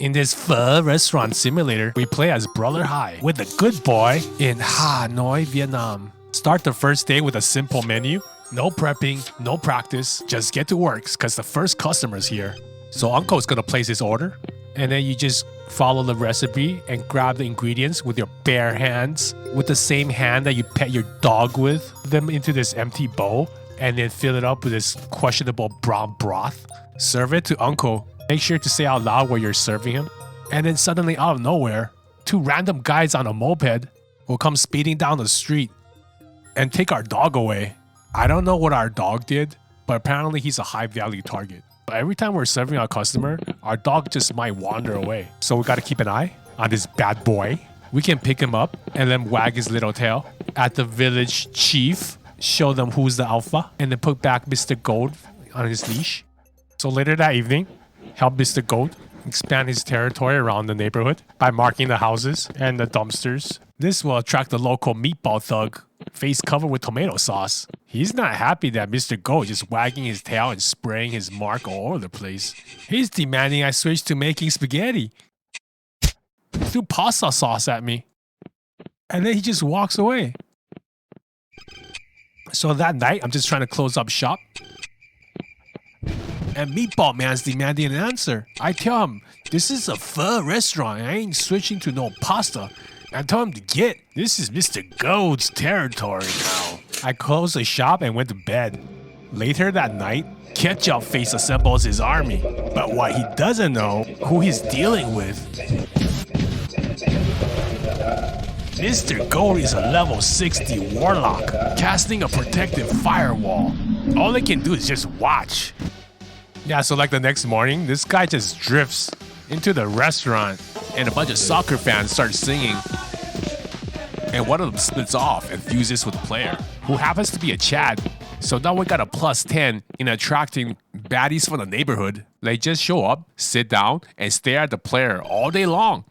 In this pho restaurant simulator, we play as Brother Hai with the good boy in Hanoi, Vietnam. Start the first day with a simple menu. No prepping, no practice, just get to work because the first customer's here. So Uncle's gonna place his order, and then you just follow the recipe and grab the ingredients with your bare hands, with the same hand that you pet your dog with, them into this empty bowl, and then fill it up with this questionable brown broth. Serve it to Uncle. Make sure to say out loud what you're serving him. And then suddenly out of nowhere, two random guys on a moped will come speeding down the street and take our dog away. I don't know what our dog did, but apparently he's a high value target. But every time we're serving our customer, our dog just might wander away. So we gotta keep an eye on this bad boy. We can pick him up and then wag his little tail at the village chief, show them who's the alpha, and then put back Mr. Gold on his leash. So later that evening, help Mr. Gold expand his territory around the neighborhood by marking the houses and the dumpsters. This will attract the local meatball thug, face covered with tomato sauce. He's not happy that Mr. Gold is just wagging his tail and spraying his mark all over the place. He's demanding I switch to making spaghetti. Threw pasta sauce at me. And then he just walks away. So that night, I'm just trying to close up shop. And Meatball Man's demanding an answer. I tell him, this is a pho restaurant. I ain't switching to no pasta. I tell him to get. This is Mr. Gold's territory now. I closed the shop and went to bed. Later that night, Ketchup Face assembles his army. But what he doesn't know, who he's dealing with. Mr. Gold is a level 60 Warlock, casting a protective firewall. All they can do is just watch. Yeah, so like the next morning, this guy just drifts into the restaurant and a bunch of soccer fans start singing. And one of them splits off and fuses with the player, who happens to be a Chad. So now we got a +10 in attracting baddies from the neighborhood. They just show up, sit down, and stare at the player all day long.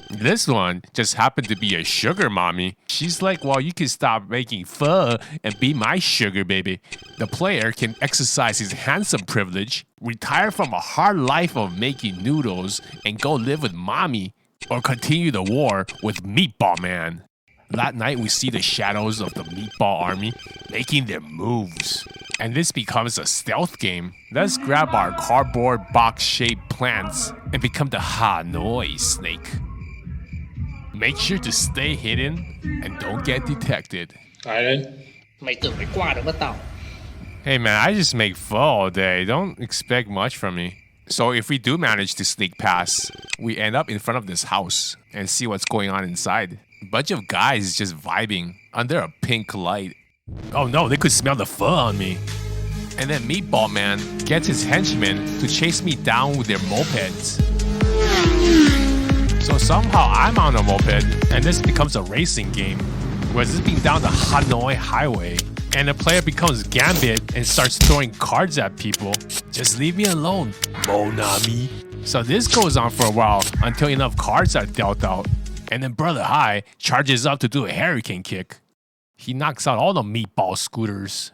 This one just happened to be a sugar mommy. She's like, well, you can stop making pho and be my sugar baby. The player can exercise his handsome privilege, retire from a hard life of making noodles, and go live with mommy, or continue the war with Meatball Man. That night, we see the shadows of the Meatball Army making their moves. And this becomes a stealth game. Let's grab our cardboard box-shaped plants and become the Hanoi snake. Make sure to stay hidden and don't get detected. Hey man, I just make pho all day. Don't expect much from me. So if we do manage to sneak past, we end up in front of this house and see what's going on inside. A bunch of guys just vibing under a pink light. Oh no, they could smell the pho on me. And then Meatball Man gets his henchmen to chase me down with their mopeds. So somehow I'm on a moped, and this becomes a racing game, where this is being down the Hanoi highway, and the player becomes Gambit and starts throwing cards at people. Just leave me alone, mon ami. So this goes on for a while until enough cards are dealt out, and then Brother Hai charges up to do a hurricane kick. He knocks out all the meatball scooters,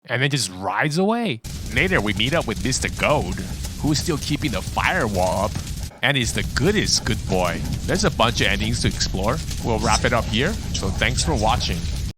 and then just rides away. Later we meet up with Mr. Gold, who's still keeping the firewall up. And he's the goodest good boy. There's a bunch of endings to explore. We'll wrap it up here, so thanks for watching.